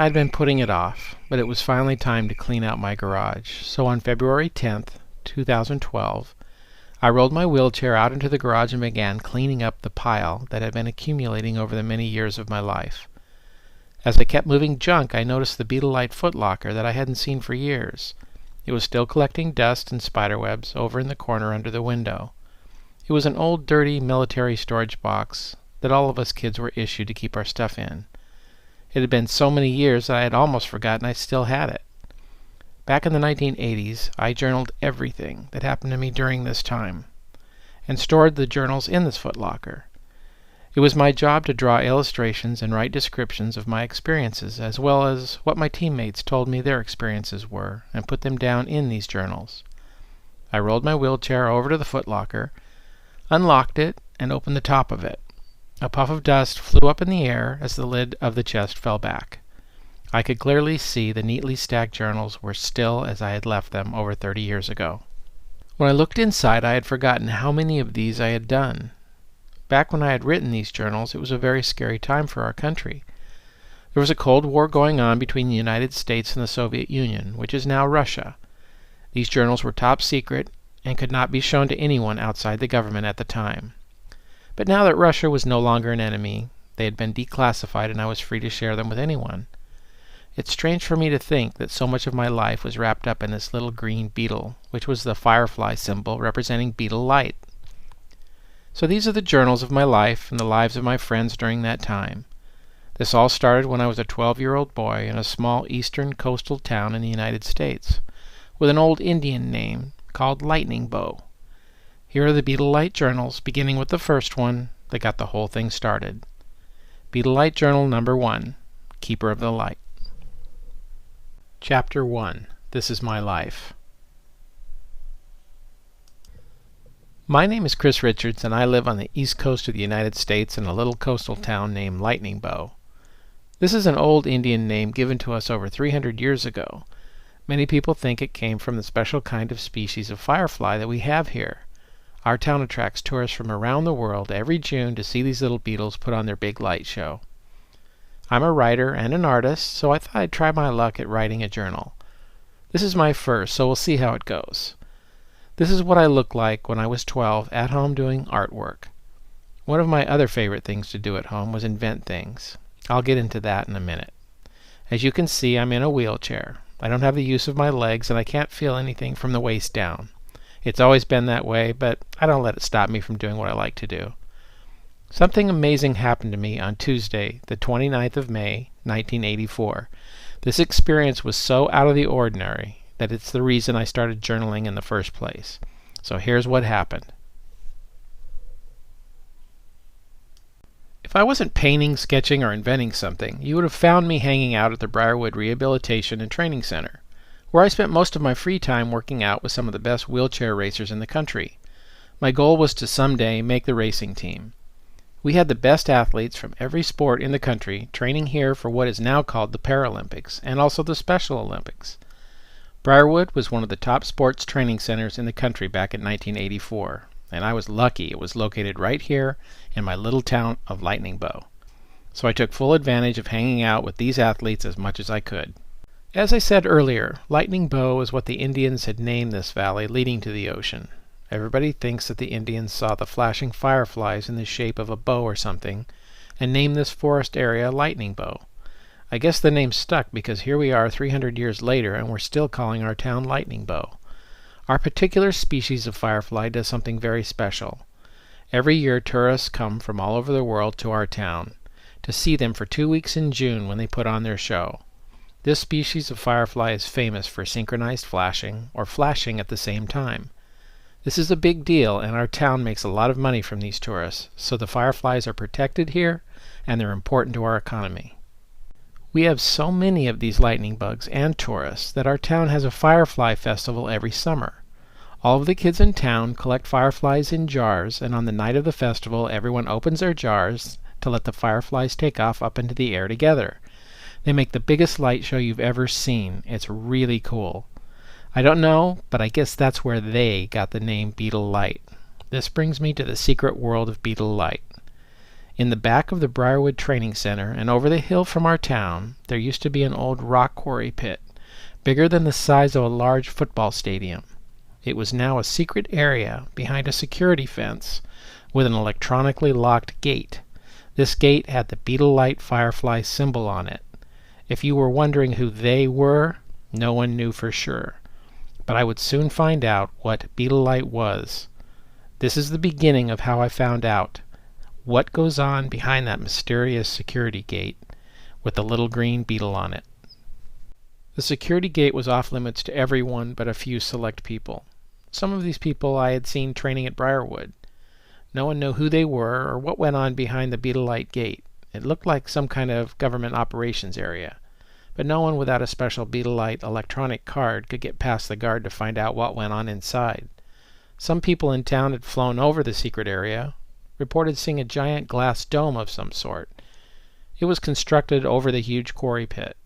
I'd been putting it off, but it was finally time to clean out my garage. So on February 10th, 2012, I rolled my wheelchair out into the garage and began cleaning up the pile that had been accumulating over the many years of my life. As I kept moving junk, I noticed the Beetle Light footlocker that I hadn't seen for years. It was still collecting dust and spiderwebs over in the corner under the window. It was an old, dirty military storage box that all of us kids were issued to keep our stuff in. It had been so many years that I had almost forgotten I still had it. Back in the 1980s, I journaled everything that happened to me during this time, and stored the journals in this footlocker. It was my job to draw illustrations and write descriptions of my experiences, as well as what my teammates told me their experiences were, and put them down in these journals. I rolled my wheelchair over to the footlocker, unlocked it, and opened the top of it. A puff of dust flew up in the air as the lid of the chest fell back. I could clearly see the neatly stacked journals were still as I had left them over 30 years ago. When I looked inside, I had forgotten how many of these I had done. Back when I had written these journals, it was a very scary time for our country. There was a Cold War going on between the United States and the Soviet Union, which is now Russia. These journals were top secret and could not be shown to anyone outside the government at the time. But now that Russia was no longer an enemy, they had been declassified and I was free to share them with anyone. It's strange for me to think that so much of my life was wrapped up in this little green beetle, which was the firefly symbol representing Beetle Light. So these are the journals of my life and the lives of my friends during that time. This all started when I was a 12-year-old boy in a small eastern coastal town in the United States, with an old Indian name called Lightning Bow. Here are the Beetle Light Journals, beginning with the first one that got the whole thing started. Beetle Light Journal number 1, Keeper of the Light. Chapter 1. This is My Life. My name is Chris Richards, and I live on the east coast of the United States in a little coastal town named Lightning Bow. This is an old Indian name given to us over 300 years ago. Many people think it came from the special kind of species of firefly that we have here. Our town attracts tourists from around the world every June to see these little beetles put on their big light show. I'm a writer and an artist, so I thought I'd try my luck at writing a journal. This is my first, so we'll see how it goes. This is what I looked like when I was 12, at home doing artwork. One of my other favorite things to do at home was invent things. I'll get into that in a minute. As you can see, I'm in a wheelchair. I don't have the use of my legs, and I can't feel anything from the waist down. It's always been that way, but I don't let it stop me from doing what I like to do. Something amazing happened to me on Tuesday, the 29th of May, 1984. This experience was so out of the ordinary that it's the reason I started journaling in the first place. So here's what happened. If I wasn't painting, sketching, or inventing something, you would have found me hanging out at the Briarwood Rehabilitation and Training Center, where I spent most of my free time working out with some of the best wheelchair racers in the country. My goal was to someday make the racing team. We had the best athletes from every sport in the country training here for what is now called the Paralympics and also the Special Olympics. Briarwood was one of the top sports training centers in the country back in 1984, and I was lucky it was located right here in my little town of Lightning Bow. So I took full advantage of hanging out with these athletes as much as I could. As I said earlier, Lightning Bow is what the Indians had named this valley leading to the ocean. Everybody thinks that the Indians saw the flashing fireflies in the shape of a bow or something, and named this forest area Lightning Bow. I guess the name stuck because here we are 300 years later and we're still calling our town Lightning Bow. Our particular species of firefly does something very special. Every year tourists come from all over the world to our town to see them for 2 weeks in June when they put on their show. This species of firefly is famous for synchronized flashing or flashing at the same time. This is a big deal, and our town makes a lot of money from these tourists, so the fireflies are protected here and they're important to our economy. We have so many of these lightning bugs and tourists that our town has a firefly festival every summer. All of the kids in town collect fireflies in jars, and on the night of the festival everyone opens their jars to let the fireflies take off up into the air together. They make the biggest light show you've ever seen. It's really cool. I don't know, but I guess that's where they got the name Beetle Light. This brings me to the secret world of Beetle Light. In the back of the Briarwood Training Center and over the hill from our town, there used to be an old rock quarry pit, bigger than the size of a large football stadium. It was now a secret area behind a security fence with an electronically locked gate. This gate had the Beetle Light Firefly symbol on it. If you were wondering who they were, no one knew for sure. But I would soon find out what Beetle Light was. This is the beginning of how I found out what goes on behind that mysterious security gate with the little green beetle on it. The security gate was off limits to everyone but a few select people. Some of these people I had seen training at Briarwood. No one knew who they were or what went on behind the Beetle Light gate. It looked like some kind of government operations area, but no one without a special Beetle Light electronic card could get past the guard to find out what went on inside. Some people in town had flown over the secret area, reported seeing a giant glass dome of some sort. It was constructed over the huge quarry pit.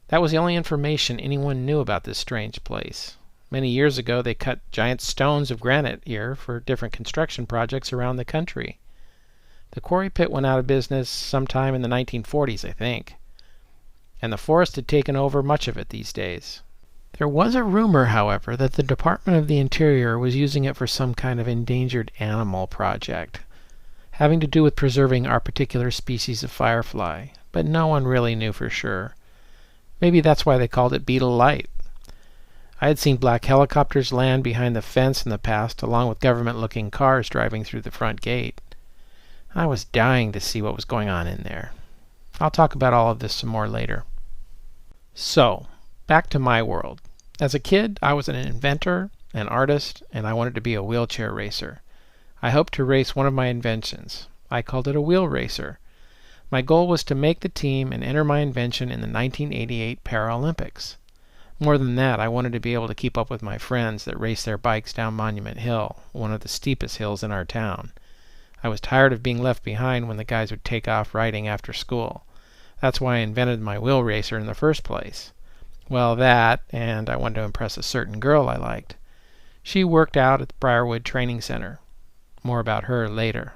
That was the only information anyone knew about this strange place. Many years ago they cut giant stones of granite here for different construction projects around the country. The quarry pit went out of business sometime in the 1940s, I think, and the forest had taken over much of it these days. There was a rumor, however, that the Department of the Interior was using it for some kind of endangered animal project, having to do with preserving our particular species of firefly, but no one really knew for sure. Maybe that's why they called it Beetle Light. I had seen black helicopters land behind the fence in the past, along with government-looking cars driving through the front gate. I was dying to see what was going on in there. I'll talk about all of this some more later. So, back to my world. As a kid, I was an inventor, an artist, and I wanted to be a wheelchair racer. I hoped to race one of my inventions. I called it a wheel racer. My goal was to make the team and enter my invention in the 1988 Paralympics. More than that, I wanted to be able to keep up with my friends that raced their bikes down Monument Hill, one of the steepest hills in our town. I was tired of being left behind when the guys would take off riding after school. That's why I invented my wheel racer in the first place. Well, that, and I wanted to impress a certain girl I liked. She worked out at the Briarwood Training Center. More about her later.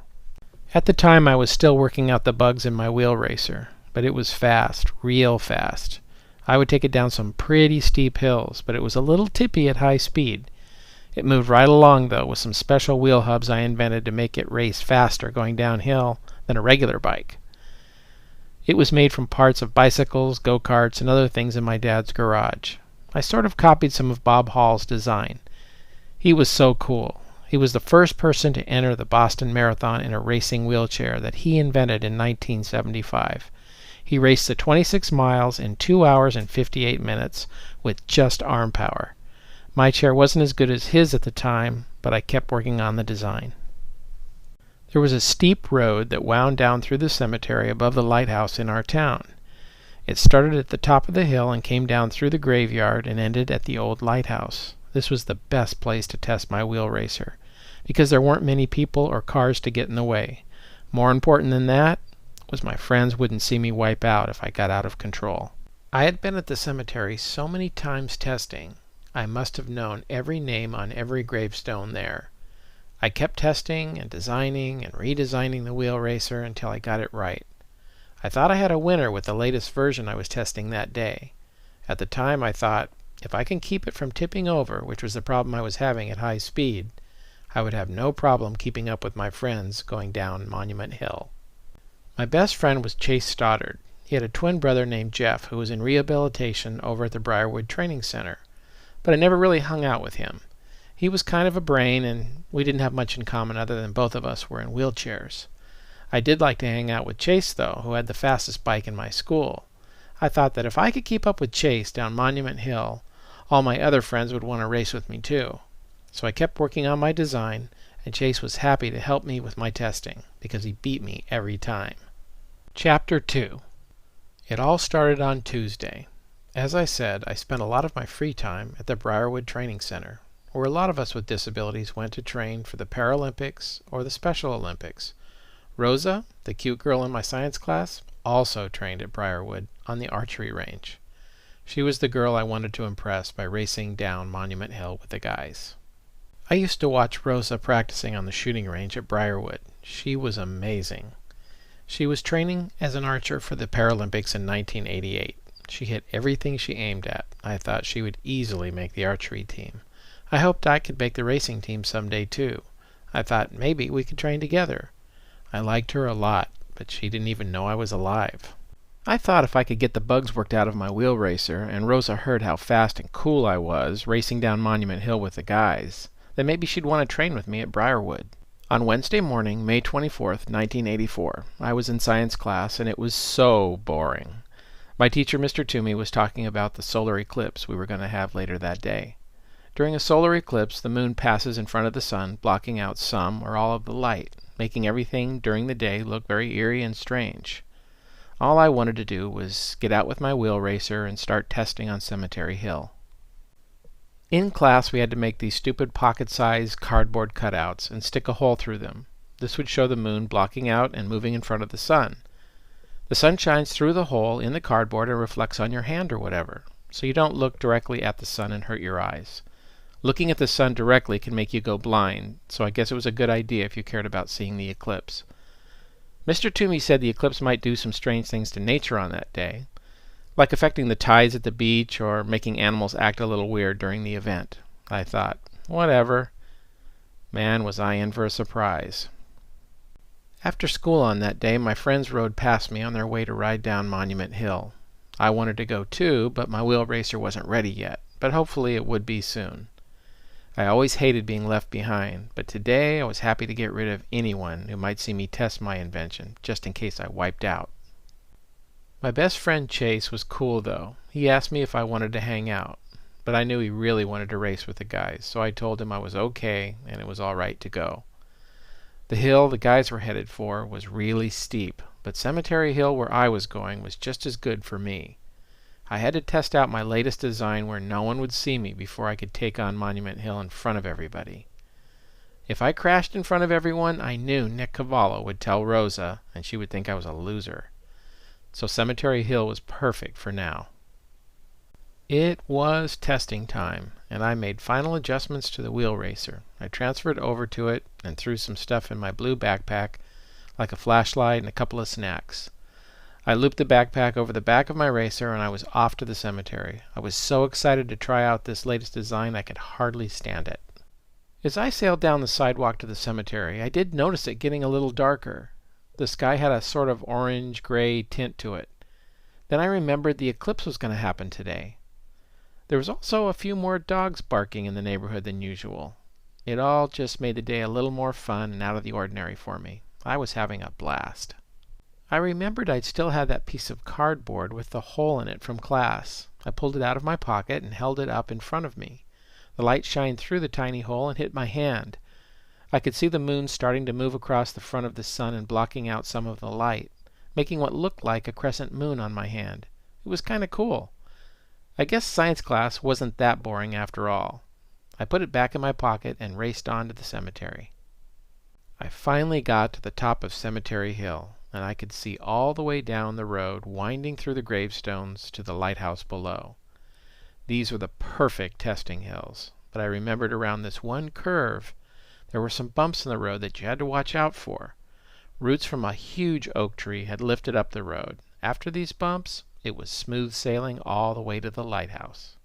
At the time, I was still working out the bugs in my wheel racer, but it was fast, real fast. I would take it down some pretty steep hills, but it was a little tippy at high speed. It moved right along, though, with some special wheel hubs I invented to make it race faster going downhill than a regular bike. It was made from parts of bicycles, go-karts, and other things in my dad's garage. I sort of copied some of Bob Hall's design. He was so cool. He was the first person to enter the Boston Marathon in a racing wheelchair that he invented in 1975. He raced the 26 miles in 2 hours and 58 minutes with just arm power. My chair wasn't as good as his at the time, but I kept working on the design. There was a steep road that wound down through the cemetery above the lighthouse in our town. It started at the top of the hill and came down through the graveyard and ended at the old lighthouse. This was the best place to test my wheel racer, because there weren't many people or cars to get in the way. More important than that was my friends wouldn't see me wipe out if I got out of control. I had been at the cemetery so many times testing, I must have known every name on every gravestone there. I kept testing and designing and redesigning the wheel racer until I got it right. I thought I had a winner with the latest version I was testing that day. At the time I thought, if I can keep it from tipping over, which was the problem I was having at high speed, I would have no problem keeping up with my friends going down Monument Hill. My best friend was Chase Stoddard. He had a twin brother named Jeff who was in rehabilitation over at the Briarwood Training Center, but I never really hung out with him. He was kind of a brain, and we didn't have much in common other than both of us were in wheelchairs. I did like to hang out with Chase, though, who had the fastest bike in my school. I thought that if I could keep up with Chase down Monument Hill, all my other friends would want to race with me too. So I kept working on my design, and Chase was happy to help me with my testing, because he beat me every time. Chapter 2. It all started on Tuesday. As I said, I spent a lot of my free time at the Briarwood Training Center, where a lot of us with disabilities went to train for the Paralympics or the Special Olympics. Rosa, the cute girl in my science class, also trained at Briarwood on the archery range. She was the girl I wanted to impress by racing down Monument Hill with the guys. I used to watch Rosa practicing on the shooting range at Briarwood. She was amazing. She was training as an archer for the Paralympics in 1988. She hit everything she aimed at. I thought she would easily make the archery team. I hoped I could make the racing team someday too. I thought maybe we could train together. I liked her a lot, but she didn't even know I was alive. I thought if I could get the bugs worked out of my wheel racer, and Rosa heard how fast and cool I was racing down Monument Hill with the guys, then maybe she'd want to train with me at Briarwood. On Wednesday morning, May 24th, 1984, I was in science class, and it was so boring. My teacher, Mr. Toomey, was talking about the solar eclipse we were going to have later that day. During a solar eclipse, the moon passes in front of the sun, blocking out some or all of the light, making everything during the day look very eerie and strange. All I wanted to do was get out with my wheel racer and start testing on Cemetery Hill. In class, we had to make these stupid pocket-sized cardboard cutouts and stick a hole through them. This would show the moon blocking out and moving in front of the sun. The sun shines through the hole in the cardboard and reflects on your hand or whatever, so you don't look directly at the sun and hurt your eyes. Looking at the sun directly can make you go blind, so I guess it was a good idea if you cared about seeing the eclipse. Mr. Toomey said the eclipse might do some strange things to nature on that day, like affecting the tides at the beach or making animals act a little weird during the event. I thought, whatever. Man, was I in for a surprise. After school on that day, my friends rode past me on their way to ride down Monument Hill. I wanted to go too, but my wheel racer wasn't ready yet, but hopefully it would be soon. I always hated being left behind, but today I was happy to get rid of anyone who might see me test my invention, just in case I wiped out. My best friend Chase was cool though. He asked me if I wanted to hang out, but I knew he really wanted to race with the guys, so I told him I was okay and it was all right to go. The hill the guys were headed for was really steep, but Cemetery Hill where I was going was just as good for me. I had to test out my latest design where no one would see me before I could take on Monument Hill in front of everybody. If I crashed in front of everyone, I knew Nick Cavallo would tell Rosa, and she would think I was a loser. So Cemetery Hill was perfect for now. It was testing time, and I made final adjustments to the wheel racer. I transferred over to it and threw some stuff in my blue backpack, like a flashlight and a couple of snacks. I looped the backpack over the back of my racer and I was off to the cemetery. I was so excited to try out this latest design I could hardly stand it. As I sailed down the sidewalk to the cemetery, I did notice it getting a little darker. The sky had a sort of orange-gray tint to it. Then I remembered the eclipse was going to happen today. There was also a few more dogs barking in the neighborhood than usual. It all just made the day a little more fun and out of the ordinary for me. I was having a blast. I remembered I'd still had that piece of cardboard with the hole in it from class. I pulled it out of my pocket and held it up in front of me. The light shined through the tiny hole and hit my hand. I could see the moon starting to move across the front of the sun and blocking out some of the light, making what looked like a crescent moon on my hand. It was kind of cool. I guess science class wasn't that boring after all. I put it back in my pocket and raced on to the cemetery. I finally got to the top of Cemetery Hill, and I could see all the way down the road winding through the gravestones to the lighthouse below. These were the perfect testing hills, but I remembered around this one curve there were some bumps in the road that you had to watch out for. Roots from a huge oak tree had lifted up the road. After these bumps, it was smooth sailing all the way to the lighthouse.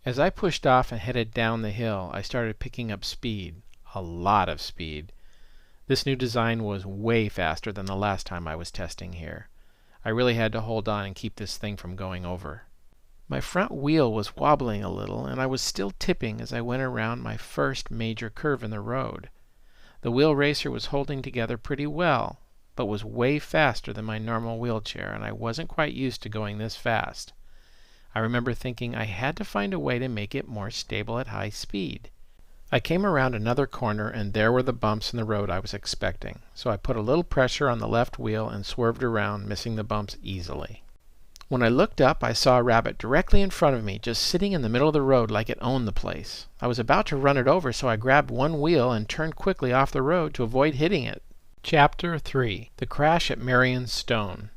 As I pushed off and headed down the hill, I started picking up speed, a lot of speed. This new design was way faster than the last time I was testing here. I really had to hold on and keep this thing from going over. My front wheel was wobbling a little, and I was still tipping as I went around my first major curve in the road. The wheel racer was holding together pretty well, but was way faster than my normal wheelchair, and I wasn't quite used to going this fast. I remember thinking I had to find a way to make it more stable at high speed. I came around another corner, and there were the bumps in the road I was expecting, so I put a little pressure on the left wheel and swerved around, missing the bumps easily. When I looked up, I saw a rabbit directly in front of me, just sitting in the middle of the road like it owned the place. I was about to run it over, so I grabbed one wheel and turned quickly off the road to avoid hitting it. Chapter 3. The Crash at Marion's Stone.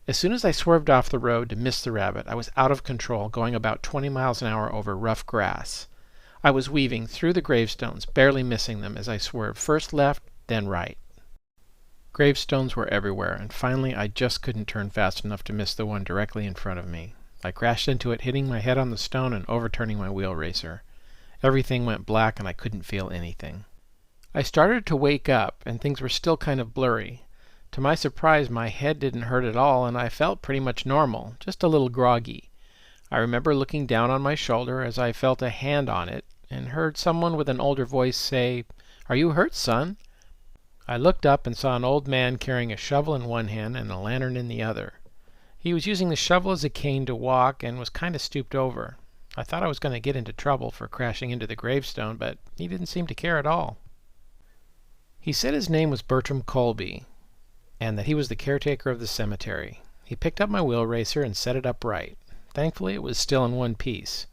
As soon as I swerved off the road to miss the rabbit, I was out of control, going about 20 miles an hour over rough grass. I was weaving through the gravestones, barely missing them as I swerved first left, then right. Gravestones were everywhere, and finally I just couldn't turn fast enough to miss the one directly in front of me. I crashed into it, hitting my head on the stone and overturning my wheel racer. Everything went black and I couldn't feel anything. I started to wake up, and things were still kind of blurry. To my surprise, my head didn't hurt at all, and I felt pretty much normal, just a little groggy. I remember looking down on my shoulder as I felt a hand on it, and heard someone with an older voice say, "Are you hurt, son?" I looked up and saw an old man carrying a shovel in one hand and a lantern in the other. He was using the shovel as a cane to walk and was kind of stooped over. I thought I was going to get into trouble for crashing into the gravestone, but he didn't seem to care at all. He said his name was Bertram Colby, and that he was the caretaker of the cemetery. He picked up my wheel racer and set it upright. Thankfully, it was still in one piece.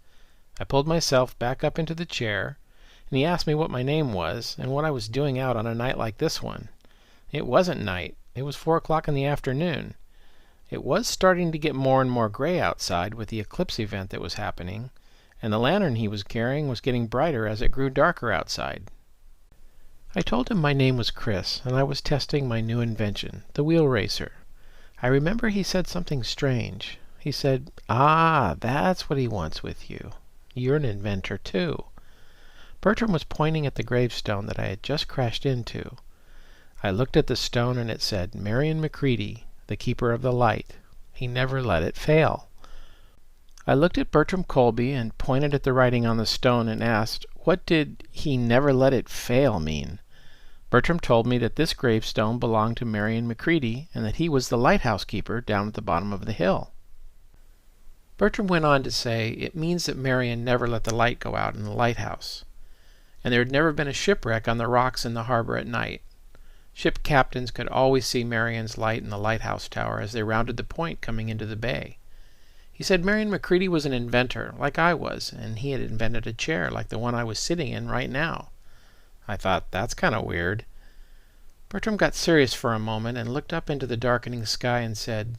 I pulled myself back up into the chair, and he asked me what my name was and what I was doing out on a night like this one. It wasn't night. It was 4 o'clock in the afternoon. It was starting to get more and more gray outside with the eclipse event that was happening, and the lantern he was carrying was getting brighter as it grew darker outside. I told him my name was Chris, and I was testing my new invention, the wheel racer. I remember he said something strange. He said, "Ah, that's what he wants with you. You're an inventor, too." Bertram was pointing at the gravestone that I had just crashed into. I looked at the stone, and it said, "Marion McCready, the keeper of the light. He never let it fail." I looked at Bertram Colby and pointed at the writing on the stone and asked, what did "he never let it fail" mean? Bertram told me that this gravestone belonged to Marion McCready and that he was the lighthouse keeper down at the bottom of the hill. Bertram went on to say it means that Marion never let the light go out in the lighthouse, and there had never been a shipwreck on the rocks in the harbor at night. Ship captains could always see Marion's light in the lighthouse tower as they rounded the point coming into the bay. He said Marion McCready was an inventor, like I was, and he had invented a chair like the one I was sitting in right now. I thought, that's kind of weird. Bertram got serious for a moment and looked up into the darkening sky and said,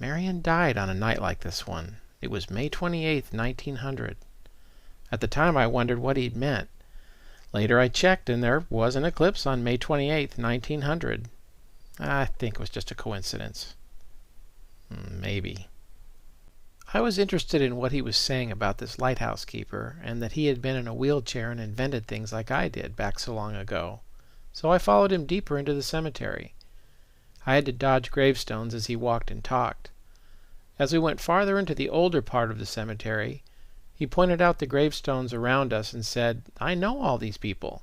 "Marion died on a night like this one. It was May 28th, 1900. At the time I wondered what he'd meant. Later I checked, and there was an eclipse on May 28th, 1900. I think it was just a coincidence. Maybe. I was interested in what he was saying about this lighthouse keeper, and that he had been in a wheelchair and invented things like I did back so long ago. So I followed him deeper into the cemetery. I had to dodge gravestones as he walked and talked. As we went farther into the older part of the cemetery, he pointed out the gravestones around us and said, "I know all these people."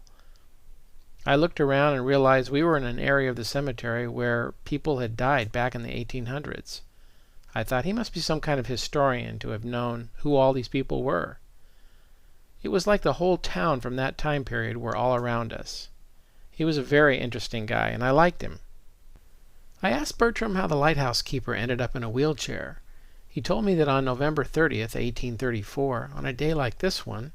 I looked around and realized we were in an area of the cemetery where people had died back in the 1800s. I thought he must be some kind of historian to have known who all these people were. It was like the whole town from that time period were all around us. He was a very interesting guy, and I liked him. I asked Bertram how the lighthouse keeper ended up in a wheelchair. He told me that on November 30th, 1834, on a day like this one,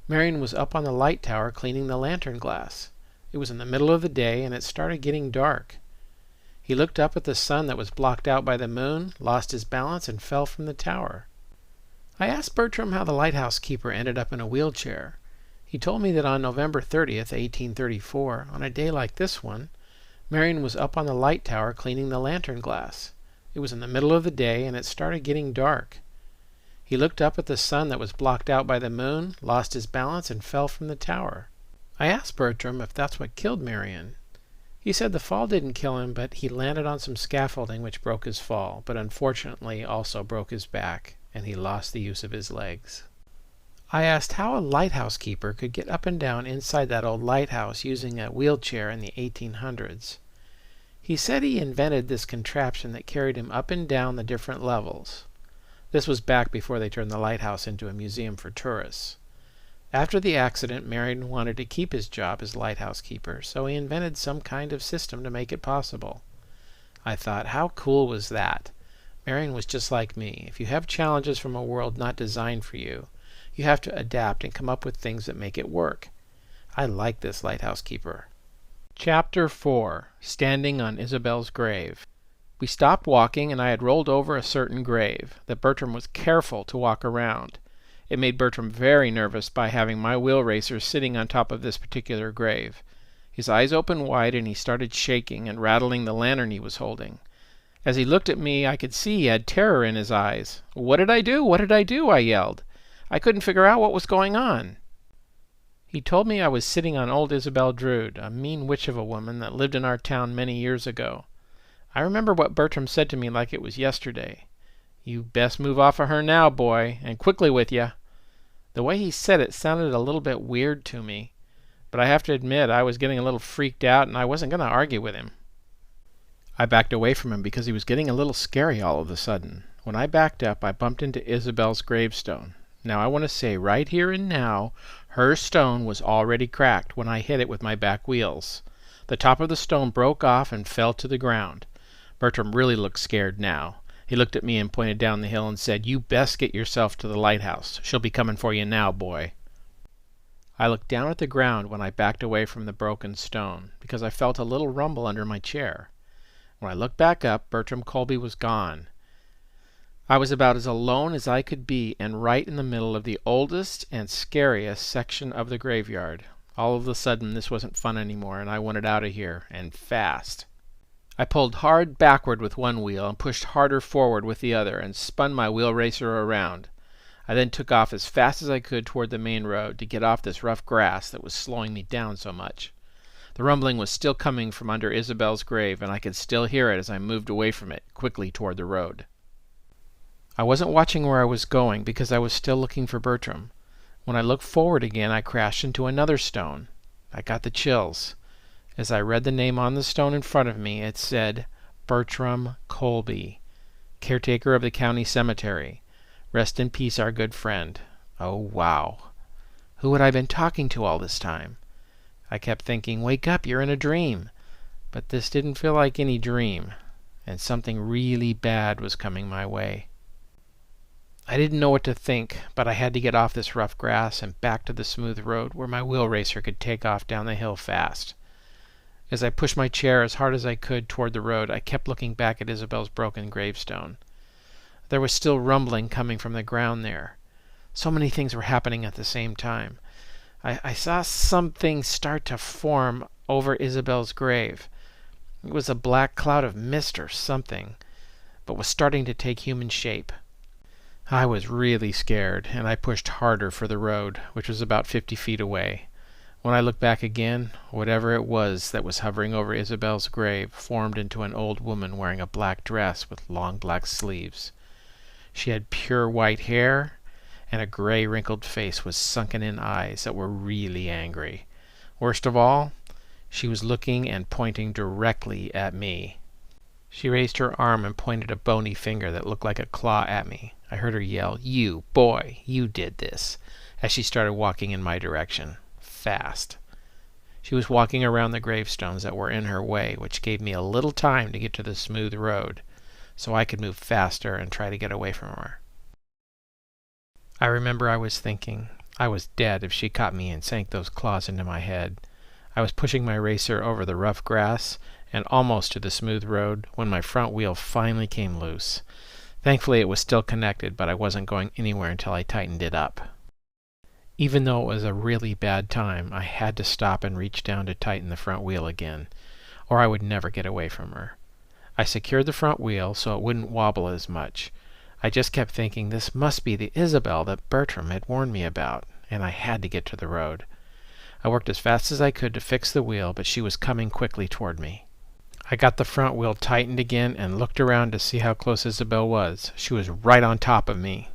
Marion was up on the light tower cleaning the lantern glass. It was in the middle of the day, and it started getting dark. He looked up at the sun that was blocked out by the moon, lost his balance, and fell from the tower. I asked Bertram how the lighthouse keeper ended up in a wheelchair. He told me that on November 30th, 1834, on a day like this one, Marion was up on the light tower cleaning the lantern glass. It was in the middle of the day, and it started getting dark. He looked up at the sun that was blocked out by the moon, lost his balance, and fell from the tower. I asked Bertram if that's what killed Marion. He said the fall didn't kill him, but he landed on some scaffolding which broke his fall, but unfortunately also broke his back, and he lost the use of his legs. I asked how a lighthouse keeper could get up and down inside that old lighthouse using a wheelchair in the 1800s. He said he invented this contraption that carried him up and down the different levels. This was back before they turned the lighthouse into a museum for tourists. After the accident, Marion wanted to keep his job as lighthouse keeper, so he invented some kind of system to make it possible. I thought, how cool was that? Marion was just like me. If you have challenges from a world not designed for you, you have to adapt and come up with things that make it work. I like this lighthouse keeper. Chapter 4. Standing on Isabel's Grave. We stopped walking, and I had rolled over a certain grave that Bertram was careful to walk around. It made Bertram very nervous by having my wheel racer sitting on top of this particular grave. His eyes opened wide, and he started shaking and rattling the lantern he was holding. As he looked at me, I could see he had terror in his eyes. "What did I do? What did I do?" I yelled. I couldn't figure out what was going on. He told me I was sitting on old Isabel Drood, a mean witch of a woman that lived in our town many years ago. I remember what Bertram said to me like it was yesterday. "You best move off of her now, boy, and quickly with ya." The way he said it sounded a little bit weird to me, but I have to admit I was getting a little freaked out, and I wasn't going to argue with him. I backed away from him because he was getting a little scary all of a sudden. When I backed up, I bumped into Isabel's gravestone. Now I want to say right here and now, her stone was already cracked when I hit it with my back wheels. The top of the stone broke off and fell to the ground. Bertram really looked scared now. He looked at me and pointed down the hill and said, "You best get yourself to the lighthouse. She'll be coming for you now, boy." I looked down at the ground when I backed away from the broken stone, because I felt a little rumble under my chair. When I looked back up, Bertram Colby was gone. I was about as alone as I could be, and right in the middle of the oldest and scariest section of the graveyard. All of a sudden, this wasn't fun anymore, and I wanted out of here, and fast. I pulled hard backward with one wheel and pushed harder forward with the other, and spun my wheel racer around. I then took off as fast as I could toward the main road to get off this rough grass that was slowing me down so much. The rumbling was still coming from under Isabel's grave, and I could still hear it as I moved away from it, quickly toward the road. I wasn't watching where I was going because I was still looking for Bertram. When I looked forward again, I crashed into another stone. I got the chills. As I read the name on the stone in front of me, it said, "Bertram Colby, caretaker of the county cemetery. Rest in peace, our good friend." Oh, wow. Who had I been talking to all this time? I kept thinking, "Wake up, you're in a dream." But this didn't feel like any dream, and something really bad was coming my way. I didn't know what to think, but I had to get off this rough grass and back to the smooth road where my wheel racer could take off down the hill fast. As I pushed my chair as hard as I could toward the road, I kept looking back at Isabel's broken gravestone. There was still rumbling coming from the ground there. So many things were happening at the same time. I saw something start to form over Isabel's grave. It was a black cloud of mist or something, but was starting to take human shape. I was really scared, and I pushed harder for the road, which was about 50 feet away. When I looked back again, whatever it was that was hovering over Isabel's grave formed into an old woman wearing a black dress with long black sleeves. She had pure white hair, and a gray wrinkled face with sunken-in eyes that were really angry. Worst of all, she was looking and pointing directly at me. She raised her arm and pointed a bony finger that looked like a claw at me. I heard her yell, "You, boy, you did this," as she started walking in my direction, fast. She was walking around the gravestones that were in her way, which gave me a little time to get to the smooth road, so I could move faster and try to get away from her. I remember I was thinking, I was dead if she caught me and sank those claws into my head. I was pushing my racer over the rough grass and almost to the smooth road when my front wheel finally came loose. Thankfully it was still connected, but I wasn't going anywhere until I tightened it up. Even though it was a really bad time, I had to stop and reach down to tighten the front wheel again, or I would never get away from her. I secured the front wheel so it wouldn't wobble as much. I just kept thinking this must be the Isabel that Bertram had warned me about, and I had to get to the road. I worked as fast as I could to fix the wheel, but she was coming quickly toward me. I got the front wheel tightened again and looked around to see how close Isabel was. She was right on top of me.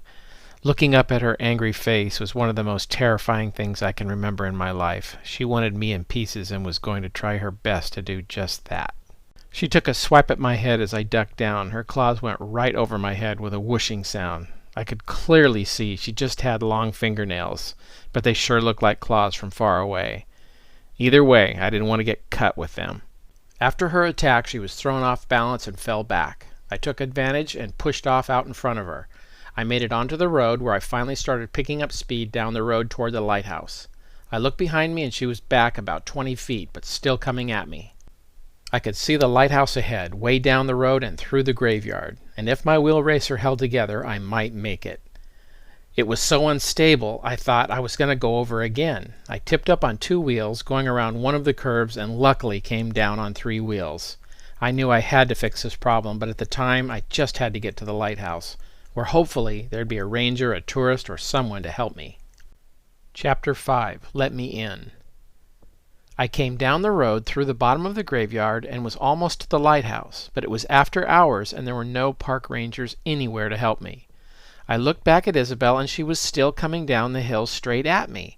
Looking up at her angry face was one of the most terrifying things I can remember in my life. She wanted me in pieces and was going to try her best to do just that. She took a swipe at my head as I ducked down. Her claws went right over my head with a whooshing sound. I could clearly see she just had long fingernails, but they sure looked like claws from far away. Either way, I didn't want to get cut with them. After her attack, she was thrown off balance and fell back. I took advantage and pushed off out in front of her. I made it onto the road where I finally started picking up speed down the road toward the lighthouse. I looked behind me and she was back about 20 feet, but still coming at me. I could see the lighthouse ahead, way down the road and through the graveyard, and if my wheel racer held together, I might make it. It was so unstable I thought I was going to go over again. I tipped up on 2 wheels, going around one of the curves, and luckily came down on 3 wheels. I knew I had to fix this problem, but at the time I just had to get to the lighthouse, where hopefully there'd be a ranger, a tourist, or someone to help me. Chapter 5. Let Me In. I came down the road through the bottom of the graveyard and was almost to the lighthouse, but it was after hours and there were no park rangers anywhere to help me. I looked back at Isabel and she was still coming down the hill straight at me.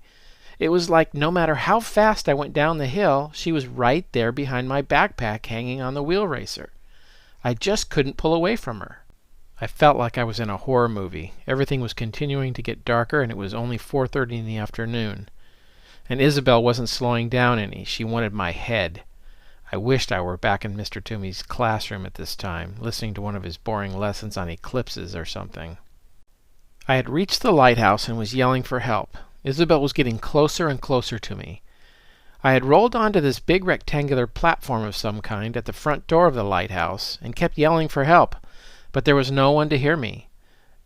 It was like no matter how fast I went down the hill, she was right there behind my backpack hanging on the wheel racer. I just couldn't pull away from her. I felt like I was in a horror movie. Everything was continuing to get darker and it was only 4:30 in the afternoon. And Isabel wasn't slowing down any. She wanted my head. I wished I were back in Mr. Toomey's classroom at this time, listening to one of his boring lessons on eclipses or something. I had reached the lighthouse and was yelling for help. Isabel was getting closer and closer to me. I had rolled onto this big rectangular platform of some kind at the front door of the lighthouse and kept yelling for help, but there was no one to hear me.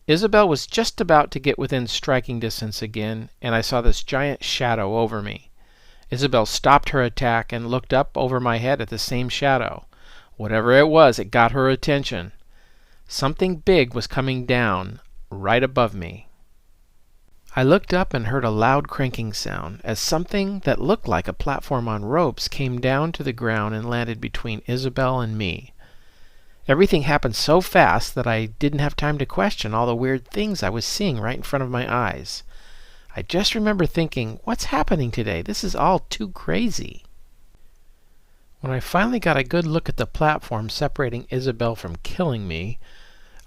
Isabel was just about to get within striking distance again, and I saw this giant shadow over me. Isabel stopped her attack and looked up over my head at the same shadow. Whatever it was, it got her attention. Something big was coming down right above me. I looked up and heard a loud cranking sound as something that looked like a platform on ropes came down to the ground and landed between Isabel and me. Everything happened so fast that I didn't have time to question all the weird things I was seeing right in front of my eyes. I just remember thinking, what's happening today? This is all too crazy. When I finally got a good look at the platform separating Isabel from killing me,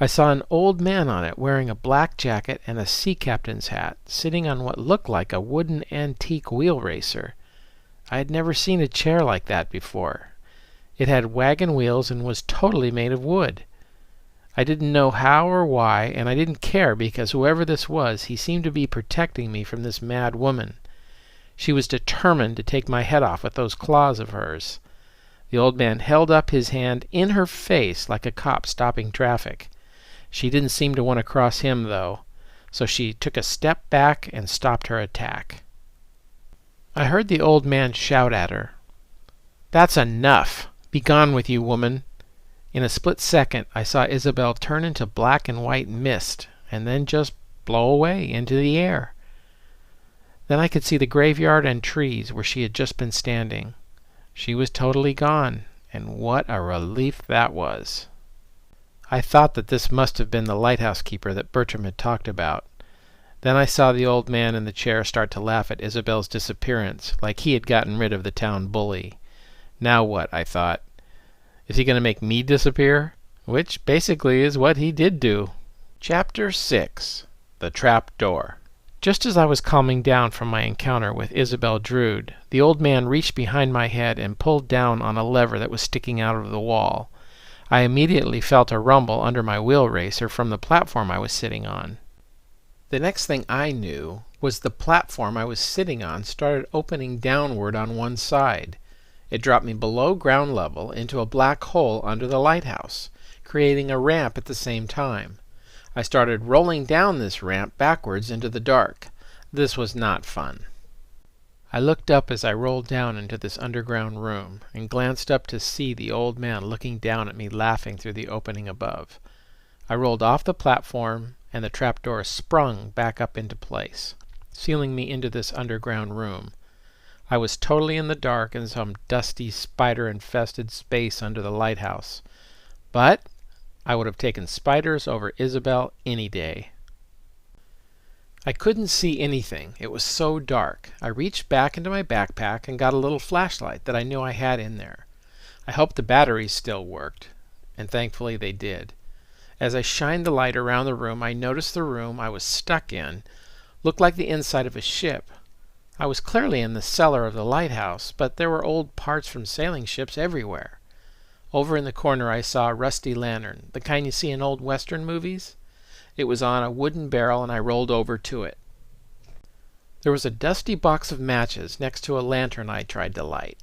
I saw an old man on it wearing a black jacket and a sea captain's hat, sitting on what looked like a wooden antique wheel racer. I had never seen a chair like that before. It had wagon wheels and was totally made of wood. I didn't know how or why, and I didn't care because whoever this was, he seemed to be protecting me from this mad woman. She was determined to take my head off with those claws of hers. The old man held up his hand in her face like a cop stopping traffic. She didn't seem to want to cross him, though, so she took a step back and stopped her attack. I heard the old man shout at her, "That's enough! Be gone with you, woman!" In a split second, I saw Isabel turn into black and white mist, and then just blow away into the air. Then I could see the graveyard and trees where she had just been standing. She was totally gone, and what a relief that was. I thought that this must have been the lighthouse keeper that Bertram had talked about. Then I saw the old man in the chair start to laugh at Isabel's disappearance, like he had gotten rid of the town bully. Now what, I thought. Is he going to make me disappear? Which basically is what he did do. Chapter 6. The Trap Door. Just as I was calming down from my encounter with Isabel Drood, the old man reached behind my head and pulled down on a lever that was sticking out of the wall. I immediately felt a rumble under my wheel racer from the platform I was sitting on. The next thing I knew was the platform I was sitting on started opening downward on one side. It dropped me below ground level into a black hole under the lighthouse, creating a ramp at the same time. I started rolling down this ramp backwards into the dark. This was not fun. I looked up as I rolled down into this underground room and glanced up to see the old man looking down at me laughing through the opening above. I rolled off the platform and the trapdoor sprung back up into place, sealing me into this underground room. I was totally in the dark in some dusty, spider-infested space under the lighthouse. But I would have taken spiders over Isabel any day. I couldn't see anything. It was so dark. I reached back into my backpack and got a little flashlight that I knew I had in there. I hoped the batteries still worked, and thankfully they did. As I shined the light around the room, I noticed the room I was stuck in looked like the inside of a ship. I was clearly in the cellar of the lighthouse, but there were old parts from sailing ships everywhere. Over in the corner I saw a rusty lantern, the kind you see in old Western movies. It was on a wooden barrel, and I rolled over to it. There was a dusty box of matches next to a lantern I tried to light.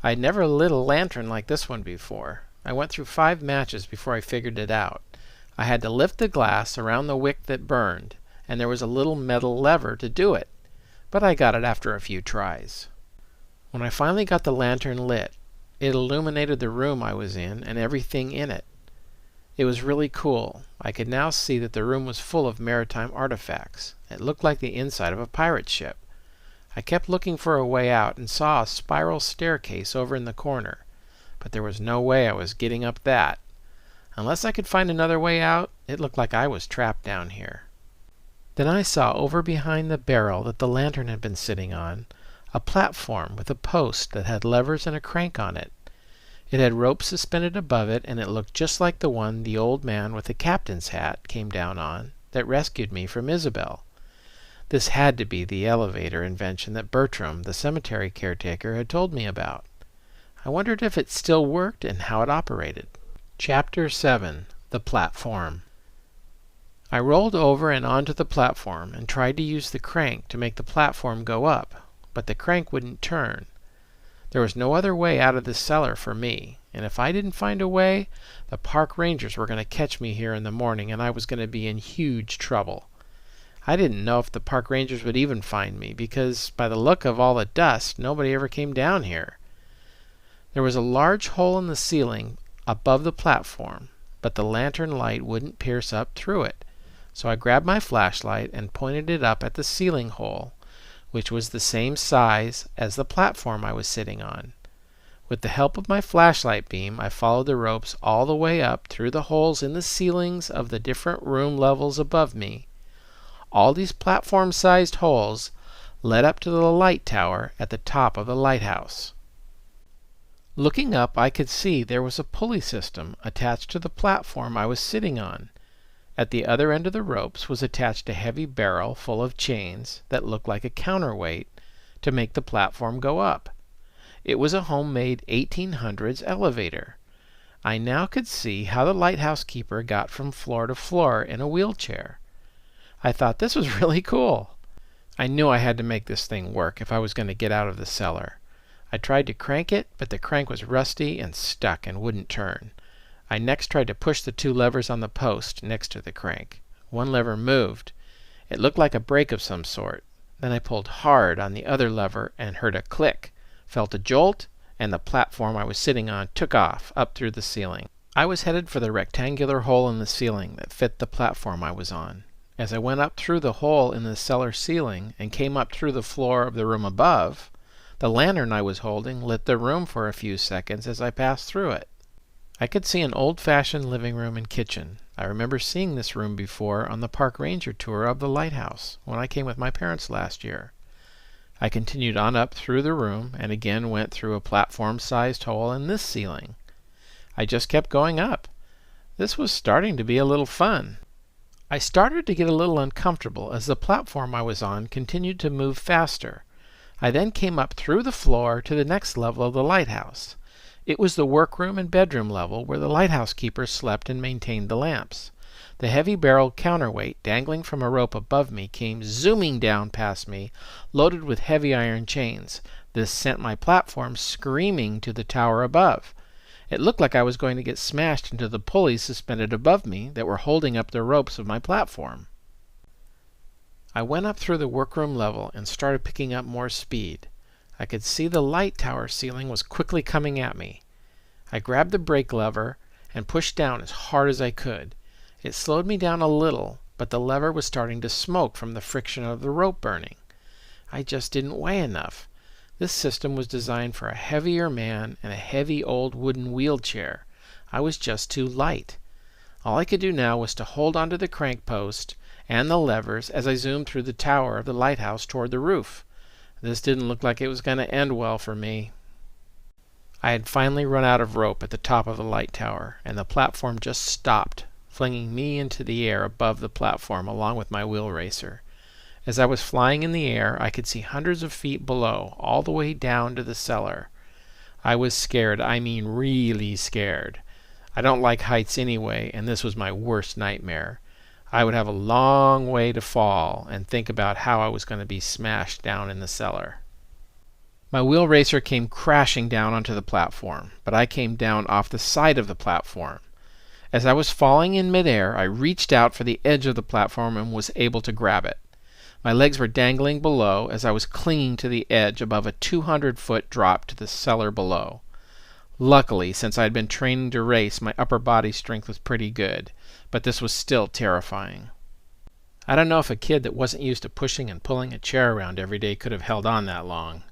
I had never lit a lantern like this one before. I went through 5 matches before I figured it out. I had to lift the glass around the wick that burned, and there was a little metal lever to do it, but I got it after a few tries. When I finally got the lantern lit, it illuminated the room I was in and everything in it. It was really cool. I could now see that the room was full of maritime artifacts. It looked like the inside of a pirate ship. I kept looking for a way out and saw a spiral staircase over in the corner, but there was no way I was getting up that. Unless I could find another way out, it looked like I was trapped down here. Then I saw over behind the barrel that the lantern had been sitting on a platform with a post that had levers and a crank on it. It had ropes suspended above it, and it looked just like the one the old man with the captain's hat came down on that rescued me from Isabel. This had to be the elevator invention that Bertram, the cemetery caretaker, had told me about. I wondered if it still worked and how it operated. Chapter 7. The Platform. I rolled over and onto the platform and tried to use the crank to make the platform go up, but the crank wouldn't turn. There was no other way out of this cellar for me, and if I didn't find a way, the park rangers were going to catch me here in the morning, and I was going to be in huge trouble. I didn't know if the park rangers would even find me, because by the look of all the dust, nobody ever came down here. There was a large hole in the ceiling above the platform, but the lantern light wouldn't pierce up through it, so I grabbed my flashlight and pointed it up at the ceiling hole, which was the same size as the platform I was sitting on. With the help of my flashlight beam, I followed the ropes all the way up through the holes in the ceilings of the different room levels above me. All these platform-sized holes led up to the light tower at the top of the lighthouse. Looking up, I could see there was a pulley system attached to the platform I was sitting on. At the other end of the ropes was attached a heavy barrel full of chains that looked like a counterweight to make the platform go up. It was a homemade 1800s elevator. I now could see how the lighthouse keeper got from floor to floor in a wheelchair. I thought this was really cool. I knew I had to make this thing work if I was going to get out of the cellar. I tried to crank it, but the crank was rusty and stuck and wouldn't turn. I next tried to push the two levers on the post next to the crank. One lever moved. It looked like a brake of some sort. Then I pulled hard on the other lever and heard a click, felt a jolt, and the platform I was sitting on took off up through the ceiling. I was headed for the rectangular hole in the ceiling that fit the platform I was on. As I went up through the hole in the cellar ceiling and came up through the floor of the room above, the lantern I was holding lit the room for a few seconds as I passed through it. I could see an old-fashioned living room and kitchen. I remember seeing this room before on the park ranger tour of the lighthouse when I came with my parents last year. I continued on up through the room and again went through a platform-sized hole in this ceiling. I just kept going up. This was starting to be a little fun. I started to get a little uncomfortable as the platform I was on continued to move faster. I then came up through the floor to the next level of the lighthouse. It was the workroom and bedroom level where the lighthouse keeper slept and maintained the lamps. The heavy-barreled counterweight dangling from a rope above me came zooming down past me, loaded with heavy iron chains. This sent my platform screaming to the tower above. It looked like I was going to get smashed into the pulleys suspended above me that were holding up the ropes of my platform. I went up through the workroom level and started picking up more speed. I could see the light tower ceiling was quickly coming at me. I grabbed the brake lever and pushed down as hard as I could. It slowed me down a little, but the lever was starting to smoke from the friction of the rope burning. I just didn't weigh enough. This system was designed for a heavier man and a heavy old wooden wheelchair. I was just too light. All I could do now was to hold onto the crank post and the levers as I zoomed through the tower of the lighthouse toward the roof. This didn't look like it was going to end well for me. I had finally run out of rope at the top of the light tower, and the platform just stopped, flinging me into the air above the platform along with my wheel racer. As I was flying in the air, I could see hundreds of feet below, all the way down to the cellar. I was scared, I mean really scared. I don't like heights anyway, and this was my worst nightmare. I would have a long way to fall and think about how I was going to be smashed down in the cellar. My wheel racer came crashing down onto the platform, but I came down off the side of the platform. As I was falling in midair, I reached out for the edge of the platform and was able to grab it. My legs were dangling below as I was clinging to the edge above a 200-foot drop to the cellar below. Luckily, since I had been training to race, my upper body strength was pretty good, but this was still terrifying. I don't know if a kid that wasn't used to pushing and pulling a chair around every day could have held on that long.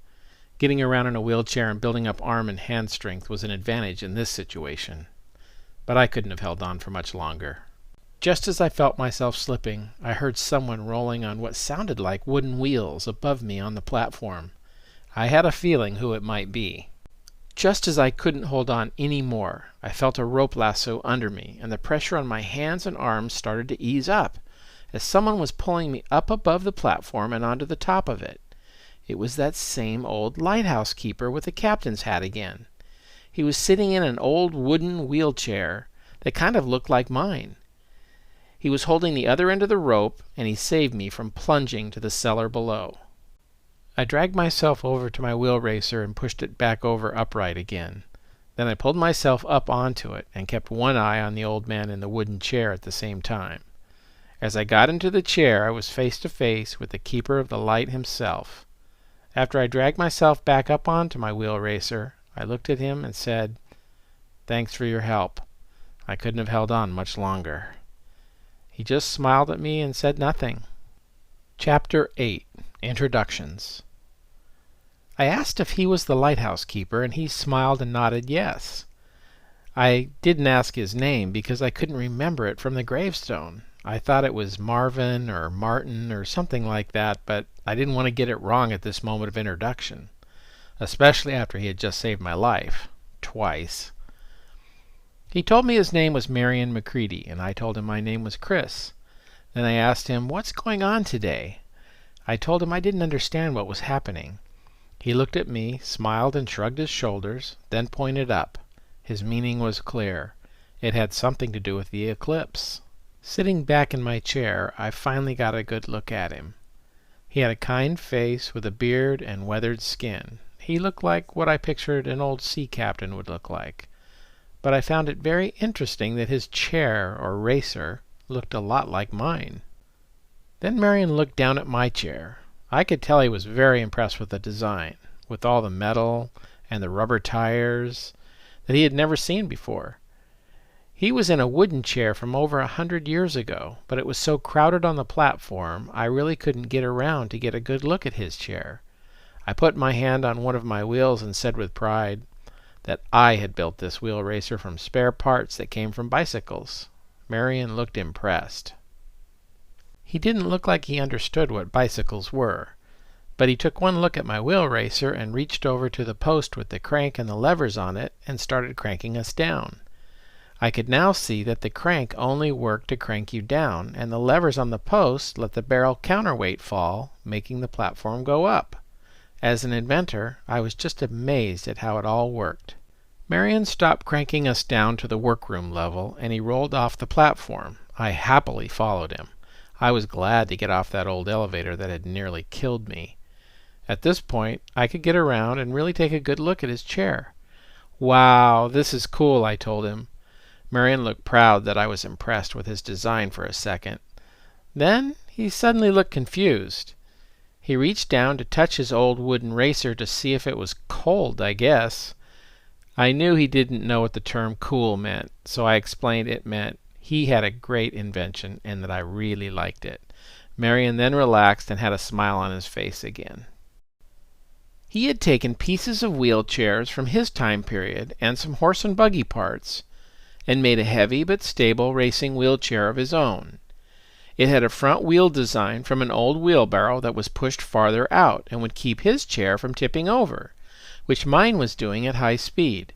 Getting around in a wheelchair and building up arm and hand strength was an advantage in this situation. But I couldn't have held on for much longer. Just as I felt myself slipping, I heard someone rolling on what sounded like wooden wheels above me on the platform. I had a feeling who it might be. Just as I couldn't hold on any more, I felt a rope lasso under me, and the pressure on my hands and arms started to ease up, as someone was pulling me up above the platform and onto the top of it. It was that same old lighthouse keeper with the captain's hat again. He was sitting in an old wooden wheelchair that kind of looked like mine. He was holding the other end of the rope, and he saved me from plunging to the cellar below. I dragged myself over to my wheel racer and pushed it back over upright again. Then I pulled myself up onto it and kept one eye on the old man in the wooden chair at the same time. As I got into the chair, I was face to face with the keeper of the light himself. After I dragged myself back up onto my wheel racer, I looked at him and said, "Thanks for your help. I couldn't have held on much longer." He just smiled at me and said nothing. Chapter 8. Introductions. I asked if he was the lighthouse keeper, and he smiled and nodded yes. I didn't ask his name because I couldn't remember it from the gravestone. I thought it was Marvin or Martin or something like that, but I didn't want to get it wrong at this moment of introduction, especially after he had just saved my life, twice. He told me his name was Marion McCready, and I told him my name was Chris. Then I asked him, "What's going on today?" I told him I didn't understand what was happening. He looked at me, smiled and shrugged his shoulders, then pointed up. His meaning was clear. It had something to do with the eclipse. Sitting back in my chair, I finally got a good look at him. He had a kind face with a beard and weathered skin. He looked like what I pictured an old sea captain would look like. But I found it very interesting that his chair, or racer, looked a lot like mine. Then Marion looked down at my chair. I could tell he was very impressed with the design, with all the metal and the rubber tires that he had never seen before. He was in a wooden chair from over 100 years ago, but it was so crowded on the platform I really couldn't get around to get a good look at his chair. I put my hand on one of my wheels and said with pride that I had built this wheel racer from spare parts that came from bicycles. Marion looked impressed. He didn't look like he understood what bicycles were, but he took one look at my wheel racer and reached over to the post with the crank and the levers on it and started cranking us down. I could now see that the crank only worked to crank you down, and the levers on the post let the barrel counterweight fall, making the platform go up. As an inventor, I was just amazed at how it all worked. Marion stopped cranking us down to the workroom level, and he rolled off the platform. I happily followed him. I was glad to get off that old elevator that had nearly killed me. At this point, I could get around and really take a good look at his chair. "Wow, this is cool," I told him. Marion looked proud that I was impressed with his design for a second. Then he suddenly looked confused. He reached down to touch his old wooden racer to see if it was cold, I guess. I knew he didn't know what the term cool meant, so I explained it meant he had a great invention and that I really liked it. Marion then relaxed and had a smile on his face again. He had taken pieces of wheelchairs from his time period and some horse and buggy parts and made a heavy but stable racing wheelchair of his own. It had a front wheel design from an old wheelbarrow that was pushed farther out and would keep his chair from tipping over, which mine was doing at high speed.